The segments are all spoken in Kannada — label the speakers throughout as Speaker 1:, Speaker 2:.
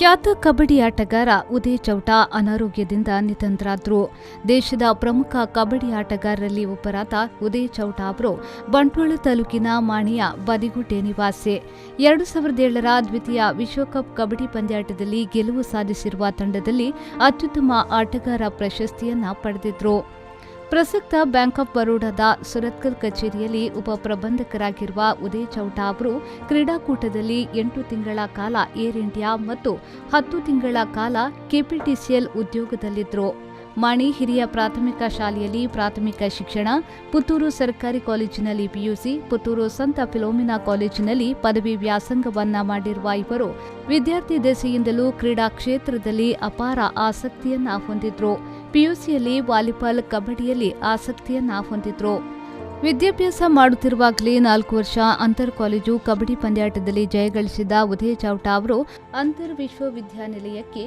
Speaker 1: ಖ್ಯಾತ ಕಬಡ್ಡಿ ಆಟಗಾರ ಉದಯ್ ಚೌಟಾ ಅನಾರೋಗ್ಯದಿಂದ ನಿಧನರಾದರು. ದೇಶದ ಪ್ರಮುಖ ಕಬಡ್ಡಿ ಆಟಗಾರರಲ್ಲಿ ಒಬ್ಬರಾದ ಉದಯ್ ಚೌಟಾ ಅವರು ಬಂಟ್ವಾಳ ತಾಲೂಕಿನ ಮಾಣಿಯ ಬದಿಗುಡ್ಡೆ ನಿವಾಸಿ. 2007ರ ದ್ವಿತೀಯ ವಿಶ್ವಕಪ್ ಕಬಡ್ಡಿ ಪಂದ್ಯಾಟದಲ್ಲಿ ಗೆಲುವು ಸಾಧಿಸಿರುವ ತಂಡದಲ್ಲಿ ಅತ್ಯುತ್ತಮ ಆಟಗಾರ ಪ್ರಶಸ್ತಿಯನ್ನ ಪಡೆದಿದ್ರು. ಪ್ರಸಕ್ತ ಬ್ಯಾಂಕ್ ಆಫ್ ಬರೋಡಾದ ಸುರತ್ಕಲ್ ಕಚೇರಿಯಲ್ಲಿ ಉಪಪ್ರಬಂಧಕರಾಗಿರುವ ಉದಯ್ ಚೌಟಾ ಅವರು ಕ್ರೀಡಾಕೂಟದಲ್ಲಿ 8 ತಿಂಗಳ ಕಾಲ ಏರ್ ಇಂಡಿಯಾ ಮತ್ತು 10 ತಿಂಗಳ ಕಾಲ ಕೆಪಿಟಿಸಿಎಲ್ ಉದ್ಯೋಗದಲ್ಲಿದ್ದರು. ಮಾಣಿ ಹಿರಿಯ ಪ್ರಾಥಮಿಕ ಶಾಲೆಯಲ್ಲಿ ಪ್ರಾಥಮಿಕ ಶಿಕ್ಷಣ, ಪುತ್ತೂರು ಸರ್ಕಾರಿ ಕಾಲೇಜಿನಲ್ಲಿ ಪಿಯುಸಿ, ಪುತ್ತೂರು ಸಂತ ಫಿಲೋಮಿನಾ ಕಾಲೇಜಿನಲ್ಲಿ ಪದವಿ ವ್ಯಾಸಂಗವನ್ನ ಮಾಡಿರುವ ಇವರು ವಿದ್ಯಾರ್ಥಿ ದೆಸೆಯಿಂದಲೂ ಕ್ರೀಡಾ ಕ್ಷೇತ್ರದಲ್ಲಿ ಅಪಾರ ಆಸಕ್ತಿಯನ್ನ ಹೊಂದಿದ್ರು. ಪಿಯುಸಿಯಲ್ಲಿ ವಾಲಿಬಾಲ್, ಕಬಡ್ಡಿಯಲ್ಲಿ ಆಸಕ್ತಿಯನ್ನ ಹೊಂದಿದ್ರು. ವಿದ್ಯಾಭ್ಯಾಸ ಮಾಡುತ್ತಿರುವಾಗಲೇ 4 ವರ್ಷ ಅಂತರ್ ಕಾಲೇಜು ಕಬಡ್ಡಿ ಪಂದ್ಯಾಟದಲ್ಲಿ ಜಯಗಳಿಸಿದ ಉದಯ್ ಚೌಟಾ ಅವರು ಅಂತರ್ ವಿಶ್ವವಿದ್ಯಾನಿಲಯಕ್ಕೆ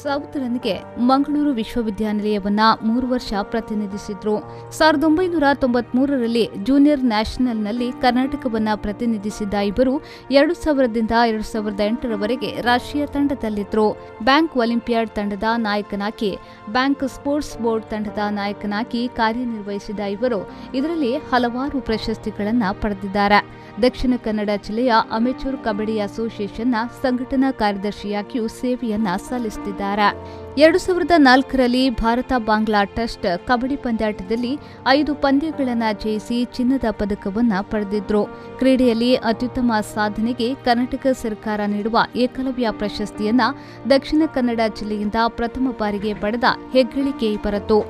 Speaker 1: ಸೌತ್ ರನ್ಗೆ ಮಂಗಳೂರು ವಿಶ್ವವಿದ್ಯಾನಿಲಯವನ್ನ 3 ವರ್ಷ ಪ್ರತಿನಿಧಿಸಿದ್ರು. 1993ರಲ್ಲಿ ಜೂನಿಯರ್ ನ್ಯಾಷನಲ್ನಲ್ಲಿ ಕರ್ನಾಟಕವನ್ನ ಪ್ರತಿನಿಧಿಸಿದ್ದ ಇವರು 2000ರಿಂದ 2008ರವರೆಗೆ ರಾಷ್ಟ್ರೀಯ ತಂಡದಲ್ಲಿದ್ದರು. ಬ್ಯಾಂಕ್ ಒಲಿಂಪಿಯಾಡ್ ತಂಡದ ನಾಯಕನಾಗಿ, ಬ್ಯಾಂಕ್ ಸ್ಪೋರ್ಟ್ಸ್ ಬೋರ್ಡ್ ತಂಡದ ನಾಯಕನಾಗಿ ಕಾರ್ಯನಿರ್ವಹಿಸಿದ ಇವರು ಇದರಲ್ಲಿ ಹಲವಾರು ಪ್ರಶಸ್ತಿಗಳನ್ನು ಪಡೆದಿದ್ದಾರೆ. ದಕ್ಷಿಣ ಕನ್ನಡ ಜಿಲ್ಲೆಯ ಅಮೆಚೂರ್ ಕಬಡ್ಡಿ ಅಸೋಸಿಯೇಷನ್ನ ಸಂಘಟನಾ ಕಾರ್ಯದರ್ಶಿಯಾಗಿಯೂ ಸೇವೆಯನ್ನ ಸಲ್ಲಿಸುತ್ತಿದ್ದಾರೆ. 2004ರಲ್ಲಿ ಭಾರತ-ಬಾಂಗ್ಲಾ ಟೆಸ್ಟ್ ಕಬಡ್ಡಿ ಪಂದ್ಯಾಟದಲ್ಲಿ 5 ಪಂದ್ಯಗಳನ್ನು ಜಯಿಸಿ ಚಿನ್ನದ ಪದಕವನ್ನು ಪಡೆದಿದ್ರು. ಕ್ರೀಡೆಯಲ್ಲಿ ಅತ್ಯುತ್ತಮ ಸಾಧನೆಗೆ ಕರ್ನಾಟಕ ಸರ್ಕಾರ ನೀಡುವ ಏಕಲವ್ಯ ಪ್ರಶಸ್ತಿಯನ್ನ ದಕ್ಷಿಣ ಕನ್ನಡ ಜಿಲ್ಲೆಯಿಂದ ಪ್ರಥಮ ಬಾರಿಗೆ ಪಡೆದ ಹೆಗ್ಗಳಿಕೆ ಇವರದ್ದು.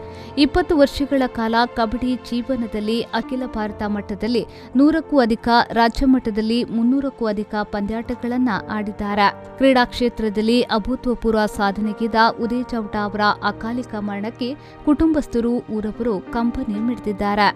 Speaker 1: 20 ವರ್ಷಗಳ ಕಾಲ ಕಬಡ್ಡಿ ಜೀವನದಲ್ಲಿ ಅಖಿಲ ಭಾರತ ಮಟ್ಟದಲ್ಲಿ 100ಕ್ಕೂ ಅಧಿಕ, ರಾಜ್ಯ ಮಟ್ಟದಲ್ಲಿ 300ಕ್ಕೂ ಅಧಿಕ ಪಂದ್ಯಾಟಗಳನ್ನು ಆಡಿದ್ದಾರೆ. ಕ್ರೀಡಾ ಕ್ಷೇತ್ರದಲ್ಲಿ ಅಭೂತಪೂರ್ವ ಸಾಧನೆಗಿದ್ದ ಉದಯ್ ಚೌಟಾ ಅವರ ಅಕಾಲಿಕ ಮರಣಕ್ಕೆ ಕುಟುಂಬಸ್ಥರು, ಊರವರು ಕಂಬನಿ ಮಿಡಿದಿದ್ದಾರೆ.